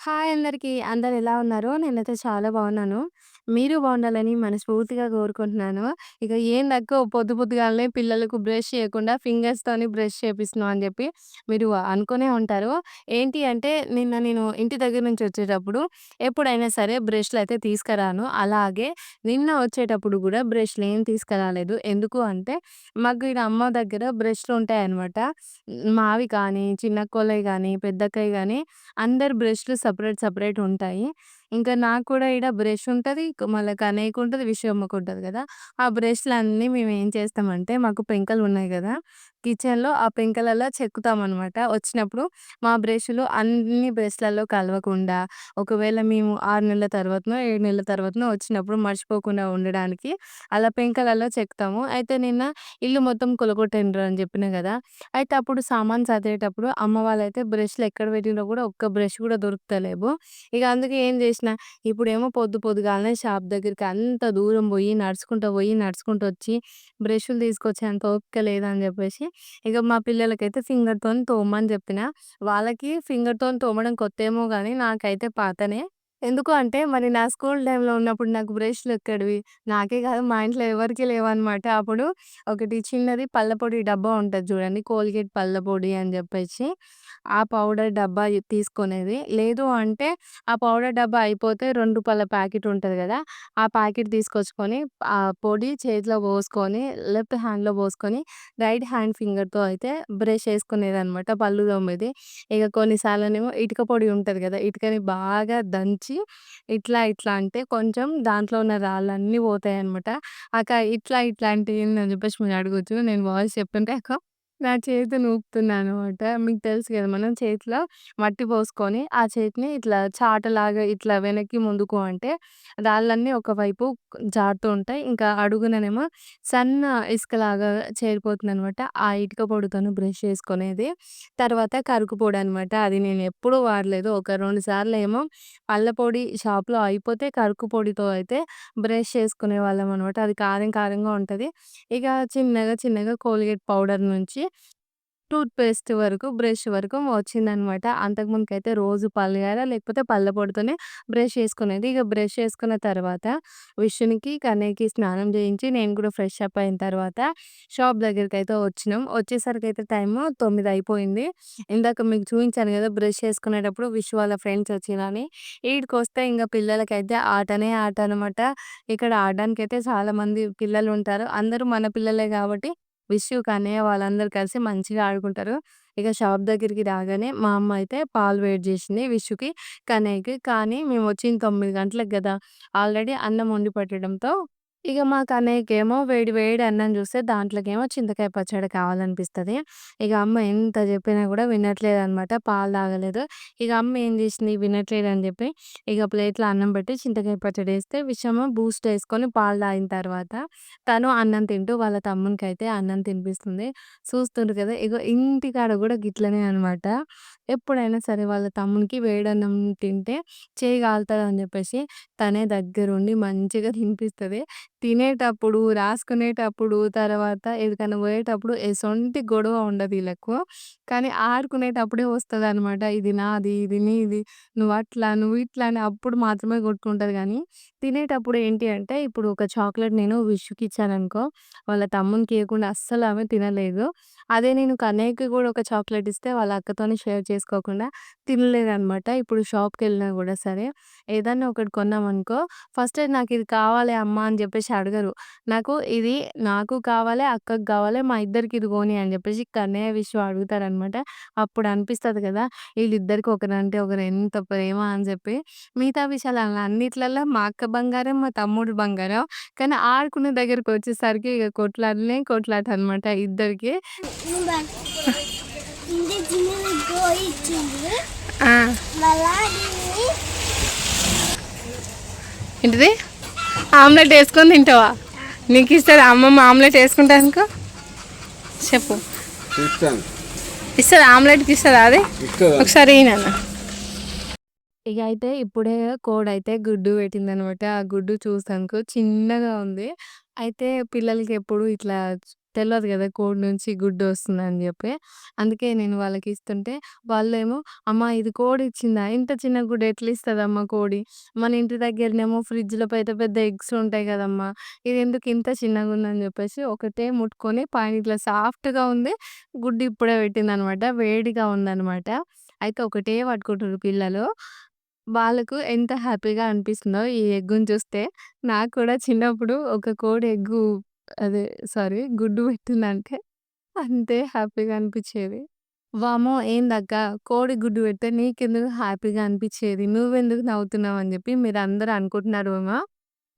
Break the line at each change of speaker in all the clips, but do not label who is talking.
Hi అందరికీ. అందరూ ఎలా ఉన్నారు? నేనైతే చాలా బాగున్నాను. మీరు బాగుండాలని మనస్ఫూర్తిగా కోరుకుంటున్నాను. ఇక ఏందక్కో పొద్దు పొద్దుగాలనే పిల్లలకు బ్రష్ చేయకుండా ఫింగర్స్‌తోని బ్రష్ చేపిస్తున్నావు అని చెప్పి మీరు అనుకునే ఉంటారు. ఏంటి అంటే నిన్న నేను ఇంటి దగ్గర నుంచి వచ్చేటప్పుడు ఎప్పుడైనా సరే బ్రష్‌లయితే తీసుకురాను. అలాగే నిన్న వచ్చేటప్పుడు కూడా బ్రష్‌లేం తీసుకురాలేదు. ఎందుకు అంటే మాకు ఈడ అమ్మ దగ్గర బ్రష్‌లుంటాయన్నమాట. మావి కానీ, చిన్నక్కోళ్ళయి గానీ, పెద్దక్కయి గానీ అందరి బ్రష్‌లు సెపరేట్ సెపరేట్ ఉంటాయి. ఇంకా నాకు కూడా ఈడ బ్రష్ ఉంటది. మళ్ళా కనయ్యకుంటది, విషయమ్మకుంటది గదా! ఆ బ్రష్‌లన్నీ మేమేం చేస్తామంటే మాకు పెంకలున్నాయి గదా! కిచెన్‌లో ఆ పెంకలలో చెక్కుతామనమాట. వచ్చినప్పుడు మా బ్రష్‌లు అన్ని బ్రష్‌లలో కలవకుండా ఒకవేళ మేము 6 నెలల తర్వాతనో, 7 నెలల తర్వాతనో వచ్చినప్పుడు మర్చిపోకుండా ఉండడానికి అలా పెంకలలో చెక్కుతాము. అయితే నిన్న ఇల్లు మొత్తం కొలగొట్టిండ్రు అని జెప్పినా గదా! అయితే అప్పుడు సామాను సదిరేటప్పుడు అమ్మ వాళ్ళైతే బ్రష్‌లు ఎక్కడ పెట్టిండ్రో గూడా ఒక్క బ్రష్ గూడా దొరుకుతలేవు. ఇగ అందుకే ఏం జేసినా, ఇప్పుడేమో పొద్దుగాలనే షాప్ దగ్గరికి అంత దూరం బోయి, నడుచుకుంటా బోయి, నడుచుకుంటూ వచ్చి బ్రష్‌లు తీసుకొచ్చేంత ఓపిక లేదని జెప్పేసి, ఇగ మా పిల్లలకైతే ఫింగర్‌తోని తోమని జెప్పిన. వాళ్ళకి ఫింగర్‌తోని తోమడం కొత్తేమో గానీ, నాకైతే పాతనే. ఎందుకు అంటే, మరి నా స్కూల్ టైమ్‌లో ఉన్నప్పుడు నాకు బ్రష్‌లెక్కడివి? నాకే గాదు మా ఇంట్లో ఎవరికీ లేవనమాట. అప్పుడు ఒకటి చిన్నది పళ్ళ పొడి డబ్బా ఉంటది జూడండి. కోల్‌గేట్ పళ్ళ పొడి అని జెప్పేసి, ఆ పౌడర్ డబ్బా తీసుకునేది. లేదు అంటే, ఆ పౌడర్ డబ్బా అయిపోతే రూ. 2 ప్యాకెట్ ఉంటది గదా! ఆ ప్యాకెట్ తీసుకొచ్చుకొని, ఆ పొడి చేతిలో పోసుకొని, లెఫ్ట్ హ్యాండ్‌లో పోసుకొని, రైట్ హ్యాండ్ ఫింగర్‌తో అయితే బ్రష్ ఏసుకునేదనమాట. పళ్ళు తోమేది. ఇగ కొన్నిసార్లనేమో ఇటుక పొడి ఉంటది గదా! ఇటుకని బాగా దంచి ఇట్లా అంటే కొంచెం దాంట్లో ఉన్న రాళ్ళన్నీ పోతాయనమాట. ఇట్లా అంటే ఏందని జెప్పేసి మీరు అడగొచ్చు. నేను వాయిస్ చెప్తుంటే నా చేతిని ఊపుతున్నాననమాట. మీకు తెలుసు గదా! మనం చేతిలో మట్టి పోసుకొని, ఆ చేతిని ఇట్లా చాటలాగా ఇట్లా వెనక్కి, ముందుకు అంటే రాళ్ళన్నీ ఒకవైపు జారుతూ ఉంటాయి. ఇంకా అడుగుననేమో సన్న ఇసుకలాగా చేరిపోతుందనమాట. ఆ ఇటుక పొడితోని బ్రష్ చేసుకునేది. తర్వాత కరుకు పొడనమాట. అది నేనెప్పుడూ వాడలేదు. ఒక 2 సార్లేమో పళ్ళ పొడి షాప్‌లో అయిపోతే కరుకు పొడితో అయితే బ్రష్ చేసుకునేవాళ్ళమనమాట. అది కారం కారంగా ఉంటది. ఇక చిన్నగా కోల్‌గేట్ పౌడర్ నుంచి టూత్ పేస్ట్ వరకు, బ్రష్ వరకు వచ్చిందనమాట. అంతకుముందుకైతే రోజు పల్లిగార లేకపోతే పళ్ళ పొడితోనే బ్రష్ చేసుకునేది. ఇక బ్రష్ చేసుకున్న తర్వాత విష్ణునికి, కన్నయ్యకి స్నానం చేయించి నేను కూడా ఫ్రెష్ అప్ అయిన తర్వాత షాప్ దగ్గరికైతే వచ్చినాం. వచ్చేసరికైతే టైము 9 అయిపోయింది. ఇందాక మీకు చూయించాను కదా! బ్రష్ చేసుకునేటప్పుడు విష్ వాళ్ళ ఫ్రెండ్స్ వచ్చిర్రని. ఈడికొస్తే ఇంక పిల్లలకైతే ఆటనే ఆట అనమాట. ఇక్కడ ఆడడానికైతే చాలా మంది పిల్లలుంటారు. అందరూ మన పిల్లలే కాబట్టి విషు, కన్నయ్య వాళ్ళందరూ కలిసి మంచిగా ఆడుకుంటారు. ఇక షాప్ దగ్గరికి రాగానే మా అమ్మ అయితే పాలు వేడి జేసింది విషుకి, కన్నయ్యకి. కానీ మేమొచ్చింది 9 గంటలకు గదా! ఆల్రెడీ అన్నం వండి పెట్టడంతో ఇగ మా కన్నయ్యకేమో వేడి వేడి అన్నం జూస్తే దాంట్లోకేమో చింతకాయ పచ్చడి కావాలనిపిస్తది. ఇగ అమ్మ ఎంత జెప్పినా గూడా వినట్లేదనమాట. పాలు తాగలేదు. ఇగ అమ్మ ఏం జేసింది వినట్లేదని జెప్పి ఇగ ప్లేట్‌లో అన్నం పెట్టి చింతకాయ పచ్చడేస్తే విషము బూస్ట్ ఏసుకొని పాలు తాగిన తర్వాత తను అన్నం తింటూ వాళ్ళ తమ్మునికైతే అన్నం తినిపిస్తుంది. చూస్తుండ్రు కదా! ఇగో ఇంటికాడ గూడా గిట్లనే అనమాట. ఎప్పుడైనా సరే వాళ్ళ తమ్మునికి వేడన్నం తింటే చెయ్యి కాలుతదని జెప్పేసి తనే దగ్గరుండి మంచిగా తినిపిస్తది. తినేటప్పుడు, రాసుకునేటప్పుడు, తర్వాత ఏడికన్నా పోయేటప్పుడు ఎసొంటి గొడవ ఉండదు ఈళ్ళకు. కానీ ఆడుకునేటప్పుడే వస్తదనమాట. ఇది నాది, ఇది నీది, నువ్వట్లా, నువ్విట్లా అని అప్పుడు మాత్రమే కొట్టుకుంటది గానీ, తినేటప్పుడు ఏంటి అంటే ఇప్పుడు ఒక చాక్లెట్ నేను విష్‌కిచ్చాననుకో, వాళ్ళ తమ్మునికియకుండా అస్సలు ఆమె తినలేదు. అదే నేను కన్నయ్యకి గూడా ఒక చాక్లెట్ ఇస్తే వాళ్ళ అక్కతోని షేర్ చేసుకోకుండా తినలేదనమాట. ఇప్పుడు షాప్‌కెళ్ళినా గూడా సరే, ఏదన్నా ఒకటి కొన్నామనుకో, ఫస్ట్ నాకిది కావాలి అమ్మ అని జెప్పేసి అడగరు. నాకు కావాలి, అక్కకి గావాలి, మా ఇద్దరికి ఇది గొని అని జెప్పేసి కన్నయ్య, విషు అడుగుతారనమాట. అప్పుడు అనిపిస్తది గదా! ఈళ్ళిద్దరికి ఒకరంటే ఒకరు ఎంత ప్రేమ అని జెప్పి. మిగతా విషయాలు అన్నిట్లల్లో మా అక్క బంగారం, మా తమ్ముడు బంగారం. కానీ ఆడుకునే దగ్గరకొచ్చేసరికి ఇగ కొట్లాటనే కొట్లాట అనమాట ఇద్దరికి. ఆ! ఏంటిది? ఆమ్లెట్ ఏసుకొని తింటావా? నీకిస్తదా అమ్మమ్మ ఆమ్లెట్ ఏసుకుంటానుకో? చెప్పు.
ఇస్తాను.
ఇస్తదా ఆమ్లెట్‌కి ఇస్తదా అది?
ఇస్తదా?
ఒకసారి ఇయి నాన్న. ఇక అయితే ఇప్పుడే కోడైతే గుడ్డు పెట్టిందనమాట. ఆ గుడ్డు చూసానుకో చిన్నగా ఉంది. అయితే పిల్లలకి ఎప్పుడు ఇట్లా తెలవదు గదా! కోడి నుంచి గుడ్డు వస్తుందని జెప్పి. అందుకే నేను వాళ్ళకిస్తుంటే వాళ్ళేమో, "అమ్మ ఇది కోడిచ్చిందా? ఇంత చిన్న గుడ్డు ఎట్లిస్తదమ్మా కోడి? మన ఇంటి దగ్గరనేమో ఫ్రిడ్జ్‌లో పెద్ద పెద్ద ఎగ్స్ ఉంటాయి గదమ్మా! ఇదెందుకు ఇంత చిన్నగుందని" జెప్పేసి ఒకటే ముట్టుకొని పైన ఇట్లా సాఫ్ట్‌గా ఉంది. గుడ్డు ఇప్పుడే పెట్టిందనమాట. వేడిగా ఉందనమాట. అయితే ఒకటే పట్టుకుంటుర్రు పిల్లలు. వాళ్ళకు ఎంత హ్యాపీగా అనిపిస్తుందో ఈ ఎగ్గుని చూస్తే. నాకు కూడా చిన్నప్పుడు ఒక కోడి ఎగ్గు అదే సారీ గుడ్డు పెట్టిందంటే అంతే హ్యాపీగా అనిపిచ్చేది. వామ్మో! ఏందక్కా కోడి గుడ్డు పెడితే నీకెందుకు హ్యాపీగా అనిపిచ్చేది? నువ్వెందుకు నవ్వుతున్నావు అని జెప్పి మీరందరూ అనుకుంటున్నారేమో.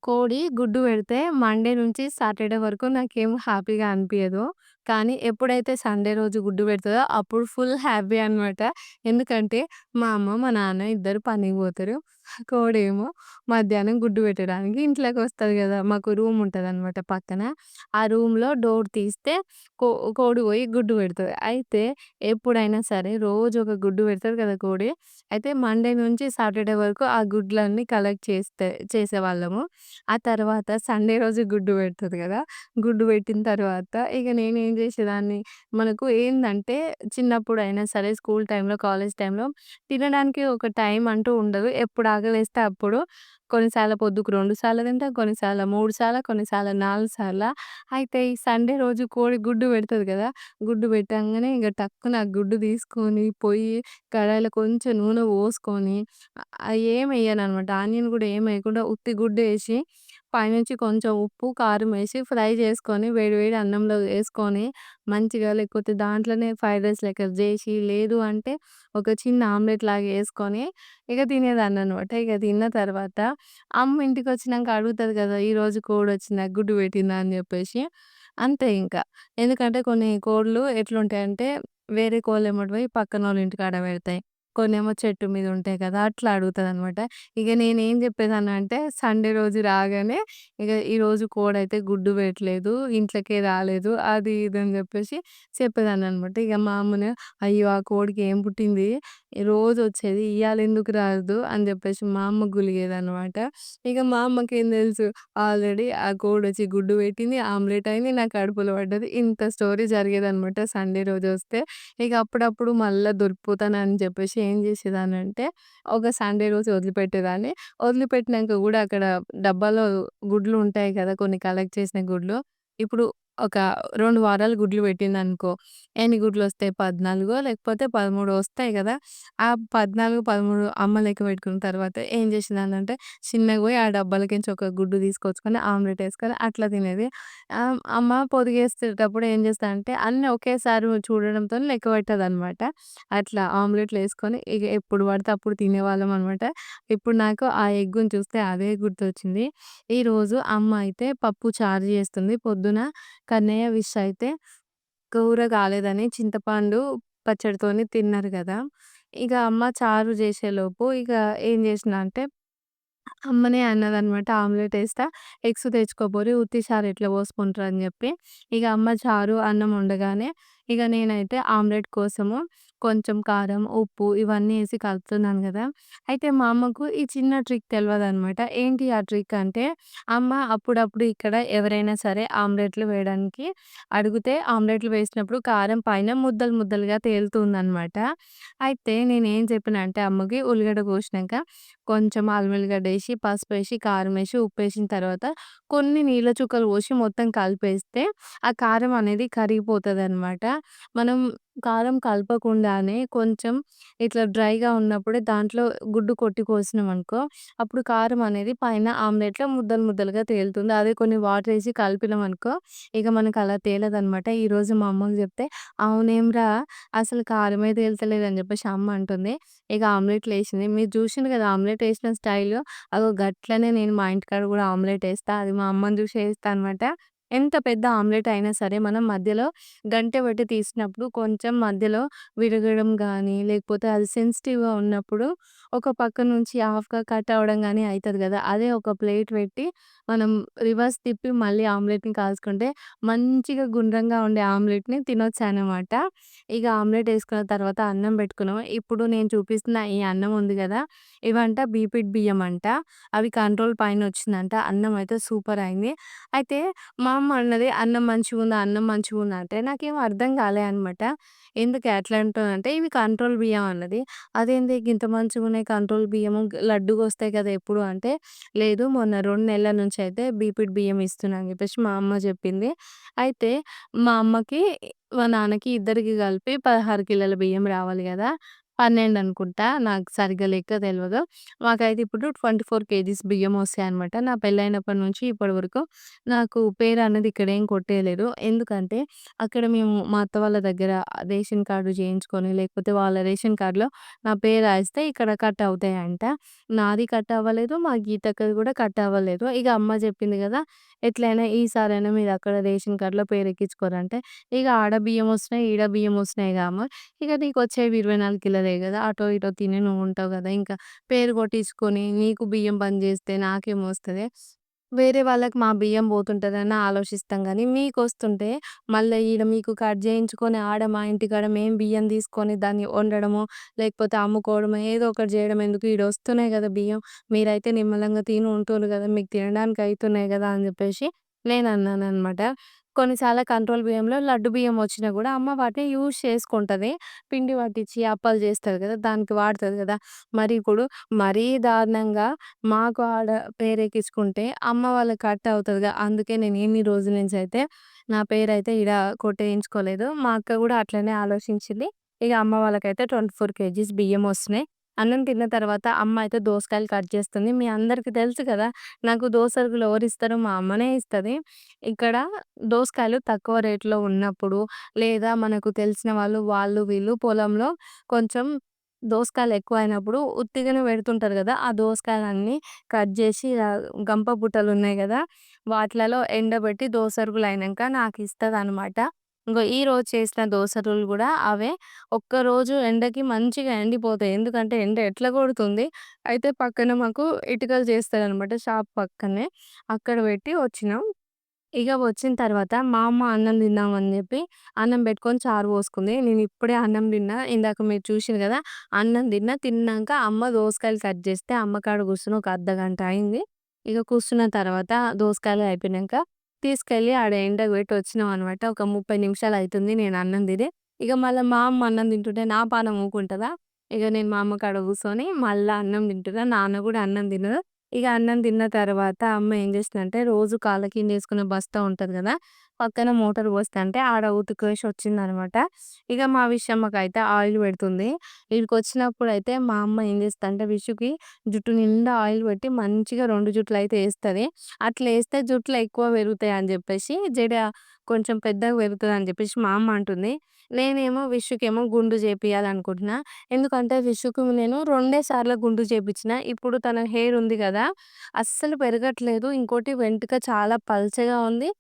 కోడి గుడ్డు పెడితే మండే నుంచి సాటర్‌డే వరకు నాకేం హ్యాపీగా అనిపియదు. కానీ ఎప్పుడైతే సండే రోజు గుడ్డు పెడతదో అప్పుడు ఫుల్ హ్యాపీ అనమాట. ఎందుకంటే మా అమ్మ, మా నాన్న ఇద్దరు పనికి పోతారు. కోడేమో మధ్యాహ్నం గుడ్డు పెట్టడానికి ఇంట్లోకొస్తది గదా! మాకు రూమ్ ఉంటదనమాట పక్కన. ఆ రూమ్‌లో డోర్ తీస్తే కో కోడి పోయి గుడ్డు పెడతది. అయితే ఎప్పుడైనా సరే రోజు ఒక గుడ్డు పెడతది కదా కోడి. అయితే మండే నుంచి సాటర్‌డే వరకు ఆ గుడ్లన్నీ కలెక్ట్ చేసేవాళ్ళము. ఆ తర్వాత సండే రోజు గుడ్డు పెడతది గదా! గుడ్డు పెట్టిన తర్వాత ఇగ నేనేం జేసేదాన్ని, మనకు ఏందంటే చిన్నప్పుడైనా సరే స్కూల్ టైమ్‌లో, కాలేజ్ టైమ్‌లో తినడానికి ఒక టైం అంటూ ఉండదు. ఎప్పుడు ఆకలేస్తే అప్పుడు. కొన్నిసార్లు పొద్దుకు 2 సార్లు తింటా, కొన్నిసార్లు 3 సార్ల, కొన్నిసార్లు 4 సార్ల. అయితే ఈ సండే రోజు కోడి గుడ్డు పెడతది గదా! గుడ్డు పెట్టంగానే ఇంగ టక్కున ఆ గుడ్డు తీసుకొని పోయి కడాయిలో కొంచెం నూనె పోసుకొని ఏమెయ్యననమాట. ఆనియన్ గూడా ఏమెయకుండా ఉత్తి గుడ్డేసి పైనుంచి కొంచెం ఉప్పు, కారమేసి ఫ్రై చేసుకొని వేడి వేడి అన్నంలో ఏసుకొని మంచిగా లేకపోతే దాంట్లోనే ఫ్రైడ్ రైస్ లెక్క జేసి, లేదు అంటే ఒక చిన్న ఆమ్లెట్ లాగా ఏసుకొని ఇగ తినేదాన్ననమాట. ఇగ తిన్న తర్వాత అమ్మ ఇంటికొచ్చినంక అడుగుతది గదా! ఈరోజు కోడొచ్చిందా? గుడ్డు పెట్టిందా? అని జెప్పేసి. అంతే ఇంకా. ఎందుకంటే కొన్ని కోడ్లు ఎట్లుంటాయంటే వేరే కోళ్ళెమ్మట పోయి పక్కనోళ్ళ ఇంటికాడ పెడతాయి. కొన్నేమో చెట్టు మీద ఉంటాయి కదా! అట్లా అడుగుతదనమాట. ఇగ నేనేం జెప్పేదాన్నంటే సండే రోజు రాగానే ఇగ ఈరోజు కోడైతే గుడ్డు పెట్టలేదు, ఇంట్లోకే రాలేదు అది ఇది అని జెప్పేసి చెప్పేదాన్ననమాట. ఇగ మా అమ్మనేమో అయ్యో! ఆ కోడికి ఏం పుట్టింది? రోజొచ్చేది ఇయ్యాలెందుకు రాదు? అని జెప్పేసి మా అమ్మ గులిగేదనమాట. ఇగ మా అమ్మకేం దెలుసు ఆల్రెడీ ఆ కోడొచ్చి గుడ్డు పెట్టింది, ఆమ్లెట్ అయింది, నా కడుపులో పడ్డది. ఇంత స్టోరీ జరిగేదనమాట సండే రోజొస్తే. ఇక అప్పుడప్పుడు మళ్ళా దొరికిపోతానని చెప్పేసి ఏం చేసేదాన్నంటే, ఒక సండే రోజు వదిలిపెట్టేదాన్ని. వదిలిపెట్టినంక గూడా అక్కడ డబ్బాలో గుడ్లు ఉంటాయి కదా! కొన్ని కలెక్ట్ చేసిన గుడ్లు. ఇప్పుడు ఒక 2 వారాలు గుడ్లు పెట్టిందనుకో, ఎన్ని గుడ్లొస్తాయి? 14 లేకపోతే 13 వస్తాయి గదా! ఆ 14, 13 అమ్మ లెక్క పెట్టుకున్న తర్వాత ఏం చేసేదాన్నంటే, చిన్నగా పోయి ఆ డబ్బాలకించి ఒక గుడ్డు తీసుకొచ్చుకొని ఆమ్లెట్ ఏసుకొని అట్లా తినేది. అమ్మ పొదిగేసేటప్పుడు ఏం చేస్తదంటే, అన్నీ ఒకేసారి చూడడంతోని లెక్క పెట్టదనమాట. అట్లా ఆమ్లెట్‌లేసుకొని ఇగ ఎప్పుడు పడితే అప్పుడు తినేవాళ్ళమనమాట. ఇప్పుడు నాకు ఆ ఎగ్గుని చూస్తే అదే గుర్తొచ్చింది. ఈరోజు అమ్మ అయితే పప్పు చారు చేస్తుంది. పొద్దున కన్నయ్య, విష్ అయితే కూర కాలేదని చింతపండు పచ్చడితోని తిన్నారు గదా! ఇగ అమ్మ చారు చేసేలోపు ఇగ ఏం చేసినా అంటే అమ్మనే అన్నదనమాట. ఆమ్లెటేస్తా, ఎగ్స్ తెచ్చుకోపోరి ఉత్తి చారు ఎట్లా పోసుకుంటారని జెప్పి. ఇగ అమ్మ చారు, అన్నం వండగానే ఇగ నేనైతే ఆమ్లెట్ కోసము కొంచెం కారం, ఉప్పు ఇవన్నీ ఏసి కలుపుతున్నాను గదా! అయితే మా అమ్మకు ఈ చిన్న ట్రిక్ తెలవదనమాట. ఏంటి ఆ ట్రిక్ అంటే, అమ్మ అప్పుడప్పుడు ఇక్కడ ఎవరైనా సరే ఆమ్లెట్‌లు వేయడానికి అడిగితే ఆమ్లెట్‌లు వేసినప్పుడు కారం పైన ముద్దలు ముద్దలుగా తేలుతుందనమాట. అయితే నేనేం చెప్పినా అంటే అమ్మకి ఉల్లిగడ్డ కోసినంక కొంచెం అల్లం ఎల్లిగడ్డేసి, పసుపేసి, కారమేసి, ఉప్పేసిన తర్వాత కొన్ని నీళ్ళ చుక్కలు పోసి మొత్తం కలిపేస్తే ఆ కారం అనేది కరిగిపోతదనమాట. మనం కారం కలపకుండానే కొంచెం ఇట్లా డ్రైగా ఉన్నప్పుడే దాంట్లో గుడ్డు కొట్టి కోసినామనుకో, అప్పుడు కారం అనేది పైన ఆమ్లెట్‌లో ముద్దలు ముద్దలుగా తేలుతుంది. అదే కొన్ని వాటరేసి కలిపినామనుకో, ఇక మనకలా తేలదనమాట. ఈరోజు మా అమ్మకి చెప్తే, "అవునేంరా అసలు కారమే తేలుతలేదని" చెప్పేసి అమ్మ అంటుంది. ఇక ఆమ్లెట్‌లేసింది. మీరు జూషిండ్రు గదా! ఆమ్లెటేసిన స్టైలు. అగో గట్లనే నేను మా ఇంటికాడ గూడా ఆమ్లెటేస్తా. అది మా అమ్మని జూషే ఏస్తా అనమాట. ఎంత పెద్ద ఆమ్లెట్ అయినా సరే, మనం మధ్యలో గంటె పెట్టి తీసినప్పుడు కొంచెం మధ్యలో విరగడం గానీ, లేకపోతే అది సెన్సిటివ్‌గా ఉన్నప్పుడు ఒక పక్క నుంచి హాఫ్‌గా కట్ అవ్వడం గానీ అయితది గదా! అదే ఒక ప్లేట్ పెట్టి మనం రివర్స్ తిప్పి మళ్ళీ ఆమ్లెట్‌ని కాల్చుకుంటే మంచిగా గుండ్రంగా ఉండే ఆమ్లెట్‌ని తినొచ్చనమాట. ఇగ ఆమ్లెట్ ఏసుకున్న తర్వాత అన్నం బెట్టుకున్నాం. ఇప్పుడు నేను చూపిస్తున్న ఈ అన్నం ఉంది గదా! ఇవంట బీపిటీ బియ్యం అంట. అవి కంట్రోల్ పైనొచ్చిందంట. అన్నం అయితే సూపర్ అయింది. అయితే మా అమ్మ అన్నది "అన్నం మంచిగుందా? అన్నం మంచిగుందా?" అంటే నాకేమో అర్థం కాలే అనమాట. "ఎందుకే అట్లా అంటున్నావు?" "ఇవి కంట్రోల్ బియ్యం" అన్నది. "అదేంది గింత మంచిగున్నాయి కంట్రోల్ బియ్యము లడ్డుగొస్తాయి కదా ఎప్పుడు" అంటే, "లేదు మొన్న 2 నెలల నుంచయితే బీపీటీ బియ్యం ఇస్తున్నా" అని చెప్పేసి మా అమ్మ చెప్పింది. అయితే మా అమ్మకి, మా నాన్నకి ఇద్దరికి కలిపి 16 కిలోల బియ్యం రావాలి గదా! 12 అనుకుంటా. నాకు సరిగ్గా లెక్క తెలవదు. మాకైతే ఇప్పుడు 24 కేజీస్ బియ్యం వస్తాయన్నమాట. నా పెళ్లైనప్పటి నుంచి ఇప్పటి వరకు నాకు పేరనేది ఇక్కడేం కొట్టేయలేదు. ఎందుకంటే అక్కడ మేము మా అత్త వాళ్ళ దగ్గర రేషన్ కార్డ్ చేయించుకొని, లేకపోతే వాళ్ళ రేషన్ కార్డ్‌లో నా పేరు రాయిస్తే ఇక్కడ కట్ అవుతాయంట. నాది కట్ అవ్వలేదు. మా గీతక్కది కూడా కట్ అవ్వలేదు. ఇగ అమ్మ చెప్పింది గదా! ఎట్లైనా ఈసారైనా మీరక్కడ రేషన్ కార్డ్‌లో పేరెక్కించుకోరంటే, ఇగ ఆడ బియ్యం వస్తున్నాయి, ఈడ బియ్యం వస్తున్నాయిగా అమ్మ. ఇక నీకొచ్చేవి 24 కిలోలే గదా! అటో ఇటో తిని నువ్వుంటావు గదా! ఇంకా పేరు కొట్టించుకొని నీకు బియ్యం బంద్ జేస్తే నాకేమొస్తదే? వేరే వాళ్ళకి మా బియ్యం పోతుంటదని ఆలోచిస్తాం గానీ, మీకొస్తుంటే మళ్ళా ఈడ మీకు కట్ జేయించుకొని ఆడ మా ఇంటికాడ మేము బియ్యం తీసుకొని దాన్ని వండడమో, లేకపోతే అమ్ముకోవడమో ఏదో ఒకటి జేయడం ఎందుకు? ఈడొస్తున్నాయి గదా బియ్యం. మీరైతే నిమ్మలంగా తిని ఉంటుర్రు గదా! మీకు తినడానికి అయితున్నాయి గదా! అని జెప్పేసి నేనన్నాననమాట. కొన్నిసార్లు కంట్రోల్ బియ్యంలో లడ్డు బియ్యం వచ్చినా గూడా అమ్మ వాటిని యూజ్ చేసుకుంటది. పిండి పట్టిచ్చి అప్పాలు జేస్తది గదా! దానికి వాడతది గదా! మరి ఇప్పుడు మరీ దారుణంగా మాకు ఆడ పేరెక్కించుకుంటే అమ్మ వాళ్ళకి కట్ అవుతదిగా. అందుకే నేను ఇన్ని రోజుల నుంచయితే నా పేరైతే ఈడ కొట్టేయించుకోలేదు. మా అక్క గూడా అట్లనే ఆలోచించింది. ఇగ అమ్మ వాళ్ళకైతే 24 కేజీస్ బియ్యం వస్తున్నాయి. అన్నం తిన్న తర్వాత అమ్మ అయితే దోసకాయలు కట్ చేస్తుంది. మీ అందరికి తెలుసు కదా! నాకు దోసరుగులు ఎవరిస్తారు? మా అమ్మనే ఇస్తది. ఇక్కడ దోసకాయలు తక్కువ రేట్‌లో ఉన్నప్పుడు, లేదా మనకు తెలిసిన వాళ్ళు వీళ్ళు పొలంలో కొంచెం దోసకాయలు ఎక్కువైనప్పుడు ఉత్తిగానే పెడుతుంటారు గదా! ఆ దోసకాయలన్నీ కట్ జేసి గంప బుట్టలున్నాయి గదా! వాటిలలో ఎండబెట్టి దోసరుగులయినంక నాకిస్తదనమాట. ఇంగో ఈరోజు చేసిన దోసరులు గూడా అవే. ఒక్కరోజు ఎండకి మంచిగా ఎండిపోతాయి. ఎందుకంటే ఎండ ఎట్లా కొడుతుంది. అయితే పక్కన మాకు ఇటుకలు చేస్తారనమాట షాప్ పక్కనే. అక్కడ పెట్టి వచ్చినాం. ఇగ వచ్చిన తర్వాత మా అమ్మ అన్నం తిందామని జెప్పి అన్నం బెట్టుకొని చారు పోసుకుంది. నేనిప్పుడే అన్నం తిన్నా. ఇందాక మీరు చూషిర్రు గదా! అన్నం తిన్నా. తిన్నాంక అమ్మ దోసకాయలు కట్ జేస్తే అమ్మ కాడ కూర్చొని ఒక అర్ధగంట అయింది. ఇగ కూర్చున్న తర్వాత దోసకాయలు అయిపోయినంక తీసుకెళ్ళి ఆడ ఎండకు పెట్టి వచ్చినామనమాట. ఒక 30 నిమిషాలయితుంది నేను అన్నం తిని. ఇగ మళ్ళా మా అమ్మ అన్నం తింటుంటే నా పానం ఊకుంటదా? ఇగ నేను మా అమ్మ కాడ కూర్చొని మళ్ళా అన్నం తింటున్నా. నాన్న గూడా అన్నం తిన్నరు. ఇగ అన్నం తిన్న తర్వాత అమ్మ ఏం చేసిందంటే రోజు కాళ్ళ కిందేసుకునే బస్తా ఉంటది గదా! పక్కన మోటర్ పోస్తంటే ఆడ ఉతికేసి వచ్చిందనమాట. ఇగ మా విషమ్మకైతే ఆయిల్ పెడుతుంది. ఈడికొచ్చినప్పుడైతే మా అమ్మ ఏం చేస్తదంటే విషుకి జుట్టు నిండా ఆయిల్ పెట్టి మంచిగా 2 జుట్లయితే ఏస్తది. అట్లేస్తే జుట్లు ఎక్కువ పెరుగుతాయని జెప్పేసి జడ కొంచెం పెద్దగా పెరుగుతదని జెప్పేసి మా అమ్మ అంటుంది. నేనేమో విషుకేమో గుండు చేపియాలనుకుంటున్నా. ఎందుకంటే విషుకు నేను 2 సార్లు గుండు చేపిచ్చిన. ఇప్పుడు తన హెయిర్ ఉంది గదా! అస్సలు పెరగట్లేదు. ఇంకోటి వెంట్రుక చాలా పల్చగా ఉంది.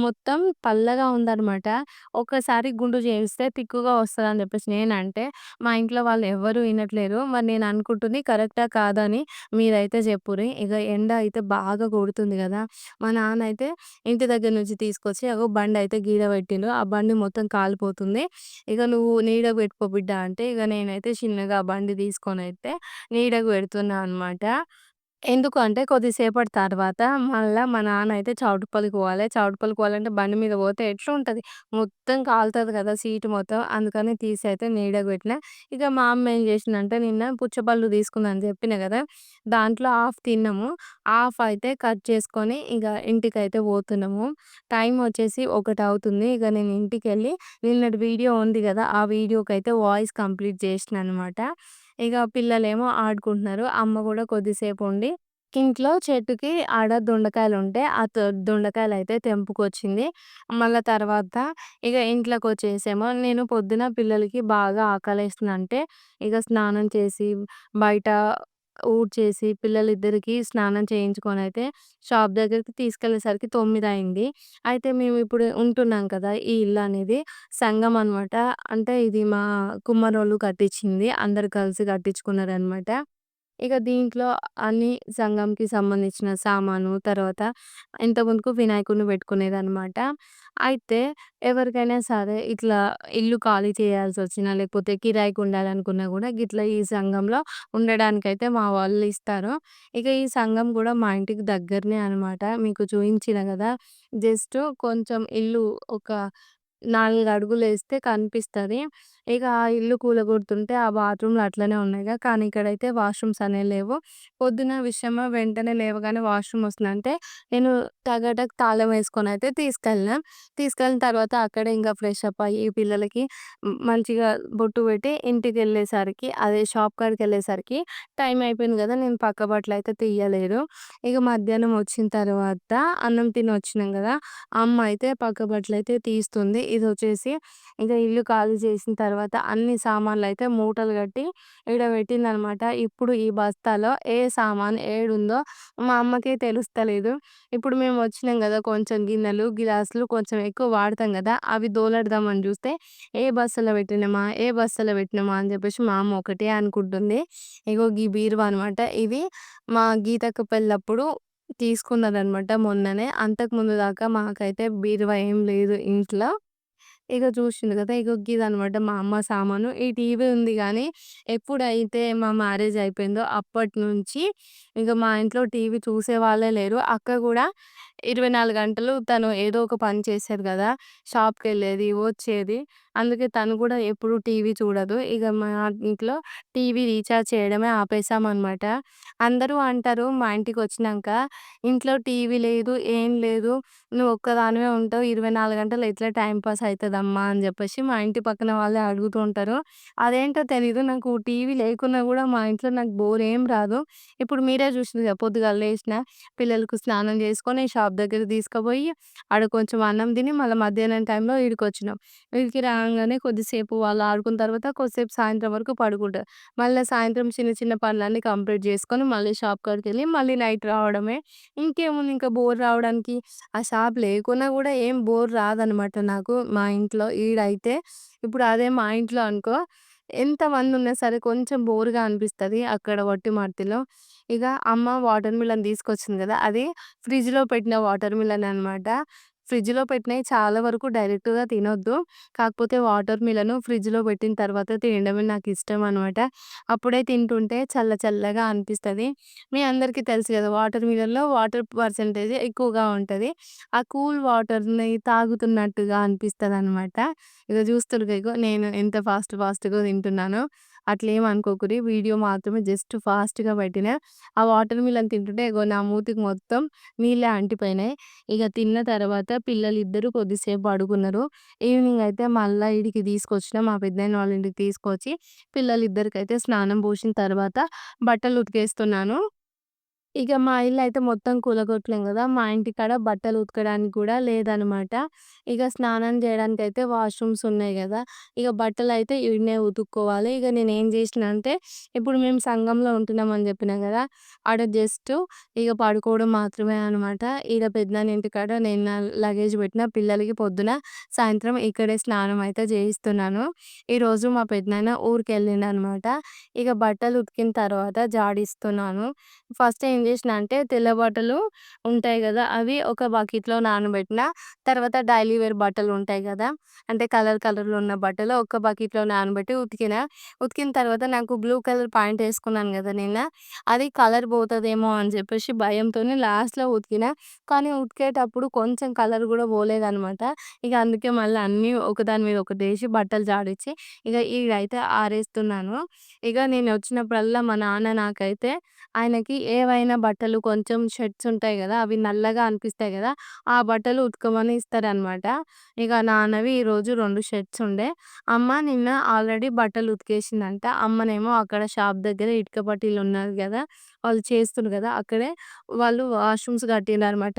మొత్తం పల్చగా ఉందనమాట. ఒక్కసారి గుండు చేయిస్తే తిక్కుగా వస్తదని జెప్పేసి నేనంటే, మా ఇంట్లో వాళ్ళు ఎవ్వరు ఇనట్లేరు. మరి నేను అనుకుంటుంది కరెక్టా? కాదా? అని మీరైతే జెప్పుర్రి. ఇగ ఎండ అయితే బాగా కొడుతుంది గదా! మా నాన్నయితే ఇంటి దగ్గర నుంచి తీసుకొచ్చి అగో బండయితే గీడ పెట్టిండు. ఆ బండి మొత్తం కాలిపోతుంది. ఇగ "నువ్వు నీడకు పెట్టుకో బిడ్డ" అంటే ఇగ నేనైతే చిన్నగా ఆ బండి తీసుకొనైతే నీడకు పెడుతున్నా అనమాట. ఎందుకు అంటే కొద్దిసేపటి తర్వాత మళ్ళా మా నాన్న అయితే చౌటుప్పల్‌కి పోవాలి. చౌటుప్పల్‌కి పోవాలంటే బండి మీద పోతే ఎట్లుంటది? మొత్తం కాలుతది కదా! సీటు మొత్తం. అందుకని తీసి అయితే నీడకు పెట్టినా. ఇక మా అమ్మ ఏం చేసిందంటే నిన్న పుచ్చపళ్ళు తీసుకుందని చెప్పినా కదా! దాంట్లో హాఫ్ తిన్నాము. హాఫ్ అయితే కట్ చేసుకొని ఇగ ఇంటికైతే పోతున్నాము. టైం వచ్చేసి 1 అవుతుంది. ఇగ నేను ఇంటికెళ్ళి నిన్నటి వీడియో ఉంది కదా! ఆ వీడియోకైతే వాయిస్ కంప్లీట్ చేసినా అనమాట. ఇగ పిల్లలేమో ఆడుకుంటున్నారు. అమ్మ కూడా కొద్దిసేపు ఉండి ఇంట్లో చెట్టుకి ఆడ దొండకాయలుంటే, ఆ దొండకాయలయితే తెంపుకొచ్చింది. మళ్ళా తర్వాత ఇగ ఇంట్లోకొచ్చేసేమో నేను పొద్దున పిల్లలకి బాగా ఆకలేస్తుందంటే, ఇగ స్నానం చేసి, బయట ఊడ్చేసి, పిల్లలిద్దరికీ స్నానం చేయించుకొనైతే షాప్ దగ్గరికి తీసుకెళ్ళేసరికి 9 అయింది. అయితే మేమిప్పుడు ఉంటున్నాం కదా! ఈ ఇల్లనేది సంగం అనమాట. అంటే ఇది మా కుమ్మరోళ్ళు కట్టిచ్చింది. అందరూ కలిసి కట్టించుకున్నారనమాట. ఇక దీంట్లో అన్ని సంఘంకి సంబంధించిన సామాను, తర్వాత ఇంతకుముందుకు వినాయకుడిని పెట్టుకునేదనమాట. అయితే ఎవరికైనా సరే ఇట్లా ఇల్లు ఖాళీ చేయాల్సొచ్చినా, లేకపోతే కిరాయికి ఉండాలనుకున్నా గూడా గిట్లా ఈ సంఘంలో ఉండడానికైతే మా వాళ్ళు ఇస్తారు. ఇక ఈ సంఘం గూడా మా ఇంటికి దగ్గరనే అనమాట. మీకు చూయించిన గదా! జస్ట్ కొంచెం ఇల్లు ఒక 4 అడుగులేస్తే కనిపిస్తది. ఇక ఆ ఇల్లు కూలగొడుతుంటే ఆ బాత్రూమ్‌లు అట్లనే ఉన్నాయిగా. కానీ ఇక్కడైతే వాష్‌రూమ్స్ అనేవి లేవు. పొద్దున విషయమా వెంటనే లేవగానే వాష్‌రూమ్ వస్తుందంటే నేను టగటక్ తాళం వేసుకొనైతే తీసుకెళ్ళినా. తీసుకెళ్ళిన తర్వాత అక్కడే ఇంకా ఫ్రెష్ అప్ అయ్యి పిల్లలకి మంచిగా బొట్టు పెట్టి ఇంటికెళ్ళేసరికి అదే షాప్ కాడికెళ్ళేసరికి టైం అయిపోయింది గదా! నేను పక్క బట్టలయితే తీయలేదు. ఇక మధ్యాహ్నం వచ్చిన తర్వాత అన్నం తిని వచ్చినాం గదా! అమ్మ అయితే పక్క బట్టలయితే తీస్తుంది. ఇదొచ్చేసి ఇక ఇల్లు ఖాళీ చేసిన తర్వాత అన్ని సామాన్లయితే మూటలు కట్టి ఈడ పెట్టిందనమాట. ఇప్పుడు ఈ బస్తాలో ఏ సామాను ఏడుందో మా అమ్మకే తెలుస్తలేదు. ఇప్పుడు మేము వచ్చినాం గదా! కొంచెం గిన్నెలు, గిలాసులు కొంచెం ఎక్కువ వాడతాం గదా! అవి దోలెడదామని జూస్తే ఏ బస్తాలో పెట్టినమా? ఏ బస్తాలో పెట్టినమా? అని జెప్పేసి మా అమ్మ ఒకటే అనుకుంటుంది. ఇగో గీ బీరువా అనమాట. ఇది మా గీతక్క పెళ్ళప్పుడు తీసుకున్నదనమాట మొన్ననే. అంతకుముందు దాకా మాకైతే బీరువా ఏం లేదు ఇంట్లో. ఇగ చూషిండు గదా! ఇగో గిదనమాట మా అమ్మ సామాను. ఈ టీవీ ఉంది గానీ, ఎప్పుడైతే మా మ్యారేజ్ అయిపోయిందో అప్పటినుంచి ఇగ మా ఇంట్లో టీవీ చూసేవాళ్ళే లేరు. అక్క గూడా 24 గంటలు తను ఏదో ఒక పని చేసేది గదా! షాప్‌కెళ్ళేది, వచ్చేది. అందుకే తను గూడా ఎప్పుడు టీవీ చూడదు. ఇగ మా ఇంట్లో టీవీ రీచార్జ్ చేయడమే ఆపేసామనమాట. అందరూ అంటారు మా ఇంటికొచ్చినంక, "ఇంట్లో టీవీ లేదు, ఏం లేదు. నువ్వొక్కదానివే ఉంటావు. 24 గంటలు ఎట్లా టైమ్ పాస్ అయితదమ్మా" అని జెప్పేసి మా ఇంటి పక్కన వాళ్ళే అడుగుతూ ఉంటారు. అదేంటో తెలీదు. నాకు టీవీ లేకున్నా గూడా మా ఇంట్లో నాకు బోర్ ఏం రాదు. ఇప్పుడు మీరే జూషిర్రు గదా! పొద్దుగాల లేషినా, పిల్లలకు స్నానం జేసుకొని షాప్ దగ్గరికి తీసుకుపోయి, ఆడ కొంచెం అన్నం తిని, మళ్ళా మధ్యాహ్నం టైంలో ఈడికొచ్చినాం. ఈడికి రాంగానే కొద్దిసేపు వాళ్ళు ఆడుకున్న తర్వాత కొద్దిసేపు సాయంత్రం వరకు పడుకుంటారు. మళ్ళా సాయంత్రం చిన్న చిన్న పనులన్నీ కంప్లీట్ జేసుకొని, మళ్ళీ షాప్ కాడికెళ్ళి మళ్ళీ నైట్ రావడమే. ఇంకేముంది ఇంకా బోర్ రావడానికి. ఆ షాప్ లేకున్నా గూడా ఏం బోర్ రాదనమాట నాకు మా ఇంట్లో. ఈడైతే ఇప్పుడు అదే మా ఇంట్లో అనుకో ఎంతమందున్నా సరే కొంచెం బోర్‌గా అనిపిస్తది అక్కడ వట్టి మట్టిలో. ఇగ అమ్మ వాటర్ మిలన్ తీసుకొచ్చింది గదా! అది ఫ్రిడ్జ్‌లో పెట్టిన వాటర్ మిలన్ అనమాట. ఫ్రిడ్జ్‌లో పెట్టినయి చాలా వరకు డైరెక్ట్‌గా తినొద్దు. కాకపోతే వాటర్ మిలను ఫ్రిడ్జ్‌లో పెట్టిన తర్వాత తినడమే నాకిష్టం అనమాట. అప్పుడే తింటుంటే చల్ల చల్లగా అనిపిస్తది. మీ అందరికీ తెలుసు గదా! వాటర్ మిలన్‌లో వాటర్ పర్సెంటేజ్ ఎక్కువగా ఉంటది. ఆ కూల్ వాటర్‌ని తాగుతున్నట్టుగా అనిపిస్తదనమాట. ఇగ జూస్తుర్రుగా ఇగో నేను ఎంత ఫాస్ట్‌గా తింటున్నానో. అట్లేం అనుకోకురి. వీడియో మాత్రమే జస్ట్ ఫాస్ట్‌గా పెట్టినా. ఆ వాటర్ మిలన్ తింటుంటే ఇగో నా మూతికి మొత్తం నీళ్ళే అంటిపోయినాయి. ఇగ తిన్న తర్వాత పిల్లలిద్దరూ కొద్దిసేపు పడుకున్నారు. ఈవినింగ్ అయితే మళ్ళా ఈడికి తీసుకొచ్చిన మా పెద్దనాన్న వాళ్ళ ఇంటికి తీసుకొచ్చి పిల్లలిద్దరికైతే స్నానం పోసిన తర్వాత బట్టలు ఉతికేస్తున్నాను. ఇక మా ఇల్లయితే మొత్తం కూలగొట్టలేం గదా! మా ఇంటికాడ బట్టలు ఉతకడానికి గూడా లేదనమాట. ఇక స్నానం జేయడానికైతే వాష్‌రూమ్స్ ఉన్నాయి గదా! ఇక బట్టలయితే ఈడనే ఉతుక్కోవాలి. ఇక నేనేం జేసినా అంటే, ఇప్పుడు మేము సంఘంలో ఉంటున్నామని జెప్పినా గదా! ఆడ జస్ట్ ఇగ పడుకోవడం మాత్రమే అనమాట. ఈడ పెద్దనాన్న ఇంటికాడ నేను నా లగేజ్ పెట్టిన. పిల్లలకి పొద్దున, సాయంత్రం ఇక్కడే స్నానం అయితే జేయిస్తున్నాను. ఈరోజు మా పెద్దనాన్న ఊరికెళ్ళిండనమాట. ఇక బట్టలు ఉతికిన తర్వాత జాడిస్తున్నాను. ఫస్ట్ ఏం జేసినా అంటే తెల్ల బట్టలు ఉంటాయి గదా! అవి ఒక బకెట్‌లో నానబెట్టిన. తర్వాత డైలీ వేర్ బట్టలుంటాయి గదా! అంటే కలర్‌లో ఉన్న బట్టలు ఒక బకెట్‌లో నానబెట్టి ఉతికిన. ఉతికిన తర్వాత నాకు బ్లూ కలర్ ప్యాంట్ ఏసుకున్నాను గదా! నిన్న. అది కలర్ పోతదేమో అని జెప్పేసి భయంతోని లాస్ట్‌లో ఉతికిన. కానీ ఉతికేటప్పుడు కొంచెం కలర్ గూడా పోలేదనమాట. ఇగ అందుకే మళ్ళీ అన్నీ ఒకదాని మీద ఒకటేసి బట్టలు జాడిచ్చి ఇగ ఈడైతే ఆరేస్తున్నాను. ఇగ నేనొచ్చినప్పుడల్లా మా నాన్న నాకైతే ఆయనకి ఏవైనా బట్టలు కొంచెం షర్ట్స్ ఉంటాయి గదా! అవి నల్లగా అనిపిస్తాయి గదా! ఆ బట్టలు ఉతకమని ఇస్తారనమాట. ఇక నాన్నవి ఈరోజు 2 షర్ట్స్ ఉండే. అమ్మ నిన్న ఆల్రెడీ బట్టలు ఉతికేసిందంట. అమ్మనేమో అక్కడ షాప్ దగ్గర ఇటుక పట్టీలున్నది గదా! వాళ్ళు చేస్తుర్రు గదా! అక్కడే వాళ్ళు వాష్‌రూమ్స్ కట్టిండ్రనమాట.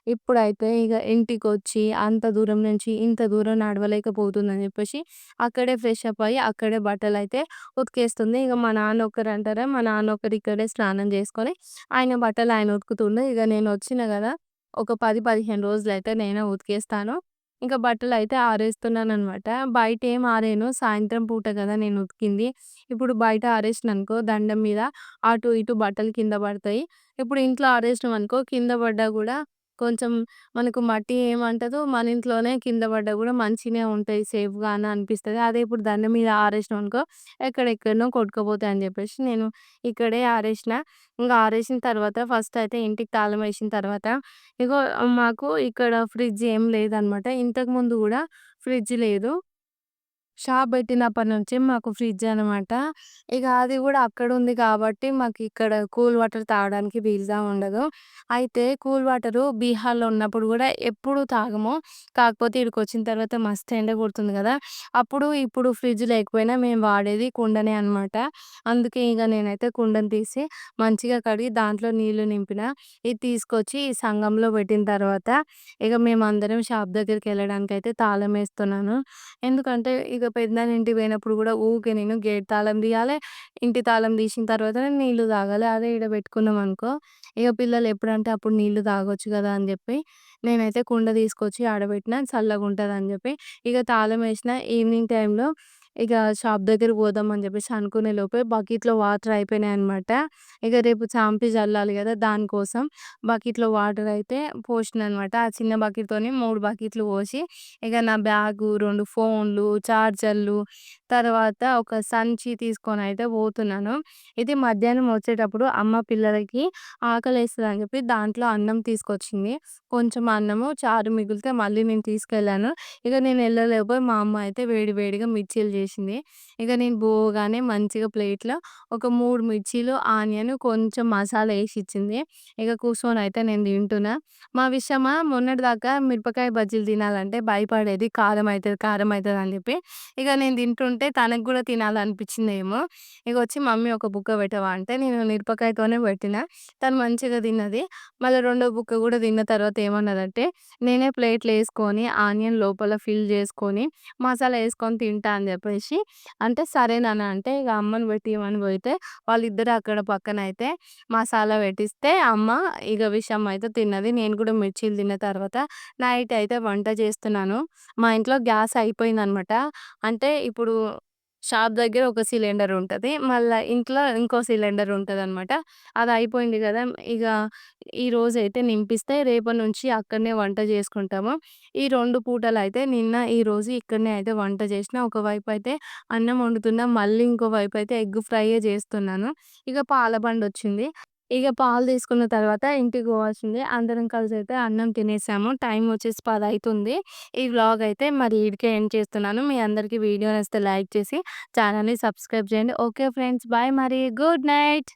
ఇప్పుడైతే ఇగ ఇంటికొచ్చి అంత దూరం నుంచి ఇంత దూరం నడవలేకపోతుందని జెప్పేసి అక్కడే ఫ్రెష్ అప్ అయ్యి అక్కడే బట్టలైతే ఉతికేస్తుంది. ఇగ మా నాన్న ఒక్కరంటారా, మా నాన్న ఒకరు ఇక్కడే స్నానం జేసుకొని, ఆయన బట్టలు ఆయన ఉతుకుతుండు. ఇగ నేనొచ్చిన గదా! ఒక 10, 15 రోజులైతే నేనే ఉతికేస్తాను. ఇంకా బట్టలయితే ఆరేస్తున్నాననమాట. బయటేం ఆరేయను. సాయంత్రం పూట గదా నేను ఉతికింది. ఇప్పుడు బయట ఆరేసిననుకో దండం మీద అటు ఇటు బట్టలు కింద పడతాయి. ఇప్పుడు ఇంట్లో ఆరేసినామనుకో కింద పడ్డా గూడా కొంచెం మనకు మట్టి ఏమంటదో మన ఇంట్లోనే కింద పడ్డా గూడా మంచిగనే ఉంటాయి సేఫ్‌గా అని అనిపిస్తది. అదే ఇప్పుడు దండం మీద ఆరేసినామనుకో ఎక్కడెక్కడనో కొట్టుకుపోతాయని జెప్పేసి నేను ఇక్కడే ఆరేసిన. ఇంగ ఆరేసిన తర్వాత ఫస్ట్ అయితే ఇంటికి తాళం వేసిన తర్వాత ఇగో మాకు ఇక్కడ ఫ్రిడ్జ్ ఏం లేదనమాట. ఇంతకుముందు గూడా ఫ్రిడ్జ్ లేదు. షాప్ బెట్టినప్పటి నుంచి మాకు ఫ్రిడ్జ్ అనమాట. ఇక అది గూడా అక్కడుంది కాబట్టి మాకిక్కడ కూల్ వాటర్ తాగడానికి వీలుగా ఉండదు. అయితే కూల్ వాటరు బీహార్‌లో ఉన్నప్పుడు గూడా ఎప్పుడు తాగము. కాకపోతే ఈడికొచ్చిన తర్వాత మస్తు ఎండ కొడుతుంది గదా! అప్పుడు ఇప్పుడు ఫ్రిడ్జ్ లేకపోయినా మేము వాడేది కుండనే అనమాట. అందుకే ఇగ నేనైతే కుండను తీసి మంచిగా కడిగి దాంట్లో నీళ్లు నింపిన. ఇది తీసుకొచ్చి ఈ సంగంలో పెట్టిన తర్వాత ఇగ మేమందరం షాప్ దగ్గరికెళ్ళడానికైతే తాళమేస్తున్నాను. ఎందుకంటే ఇక పెదనాన్న పోయినప్పుడు గూడా ఊకే నేను గేట్ తాళం తీయాలే, ఇంటి తాళం తీసిన తర్వాతనే నీళ్లు తాగాలి. అదే ఈడ పెట్టుకున్నామనుకో, ఇగ పిల్లలు ఎప్పుడంటే అప్పుడు నీళ్లు తాగొచ్చు గదా అని జెప్పి, నేనైతే కుండ తీసుకొచ్చి ఆడబెట్టినా చల్లగుంటదని జెప్పి. ఇగ తాళమేసిన ఈవినింగ్ టైంలో ఇక షాప్ దగ్గరికి పోదామని జెప్పేసి అనుకునే లోపే బకెట్‌లో వాటర్ అయిపోయినాయనమాట. ఇగ రేపు చాంపి జల్లాలి గదా! దానికోసం బకెట్‌లో వాటర్ అయితే పోషిననమాట. ఆ చిన్న బకెట్‌తోని 3 బకెట్లు పోసి ఇక నా బ్యాగు, 2 ఫోన్లు, చార్జర్లు, తర్వాత ఒక సంచి తీసుకొనైతే పోతున్నాను. ఇది మధ్యాహ్నం వచ్చేటప్పుడు అమ్మ పిల్లలకి ఆకలేస్తదని చెప్పి దాంట్లో అన్నం తీసుకొచ్చింది. కొంచెం అన్నము, చారు మిగిలితే మళ్ళీ నేను తీసుకెళ్ళాను. ఇక నేను ఎళ్ళలేకపోయి మా అమ్మ అయితే వేడి వేడిగా మిర్చీలు చేసింది. ఇక నేను పోగానే మంచిగా ప్లేట్‌లో ఒక 3 మిర్చీలు, ఆనియన్, కొంచెం మసాలా ఏసిచ్చింది. ఇక కూర్చొనైతే నేను తింటున్నా. మా విషయమా మొన్నటిదాకా మిరపకాయ బజ్జీలు తినాలంటే భయపడేది. కారం అయితది, కారం అయితదని జెప్పి. ఇగ నేను తింటుంటే తనకు గూడా తినాలనిపించిందేమో. ఇగొచ్చి మమ్మీ ఒక బుక్క పెట్టవా అంటే నేను మిరపకాయతోనే పెట్టినా. తను మంచిగా తిన్నది. మళ్ళా రెండో బుక్క గూడా తిన్న తర్వాత ఏమన్నదంటే, నేనే ప్లేట్‌లో యేసుకొని ఆనియన్ లోపల ఫిల్ జేసుకొని, మసాలా యేసుకొని తింటా అని జెప్పేసి అంటే, సరే నాన్న అంటే ఇగ అమ్మని పెట్టియమని పోయితే వాళ్ళిద్దరు అక్కడ పక్కనైతే మసాలా పెట్టిస్తే అమ్మ ఇగ విషం అయితే తిన్నది. నేను కూడా మిర్చీలు తిన్న తర్వాత నైట్ అయితే వంట చేస్తున్నాను. మా ఇంట్లో గ్యాస్ అయిపోయిందనమాట. అంటే ఇప్పుడు షాప్ దగ్గర ఒక సిలిండర్ ఉంటది. మళ్ళా ఇంట్లో ఇంకో సిలిండర్ ఉంటదనమాట. అది అయిపోయింది గదా! ఇగ ఈరోజైతే నింపిస్తే రేపటి నుంచి అక్కడనే వంట చేసుకుంటాము. ఈ 2 పూటలైతే నిన్న, ఈరోజు ఇక్కడనే అయితే వంట చేసిన. ఒకవైపయితే అన్నం వండుతున్నా. మళ్ళీ ఇంకో వైపయితే ఎగ్ ఫ్రైయే చేస్తున్నాను. ఇగ పాల బండొచ్చింది. ఇగ పాలు తీసుకున్న తర్వాత ఇంటికి పోవాల్సిందే. అందరం కలిసైతే అన్నం తినేసాము. టైం వచ్చేసి 10 అయితుంది. ఈ వ్లాగ్ అయితే మరి ఈడికే ఎండ్ చేస్తున్నాను. మీ అందరికీ వీడియో నచ్చితే లైక్ చేసి ఛానెల్‌ని సబ్స్క్రైబ్ చేయండి. Okay friends. బాయ్ మరి. Good night.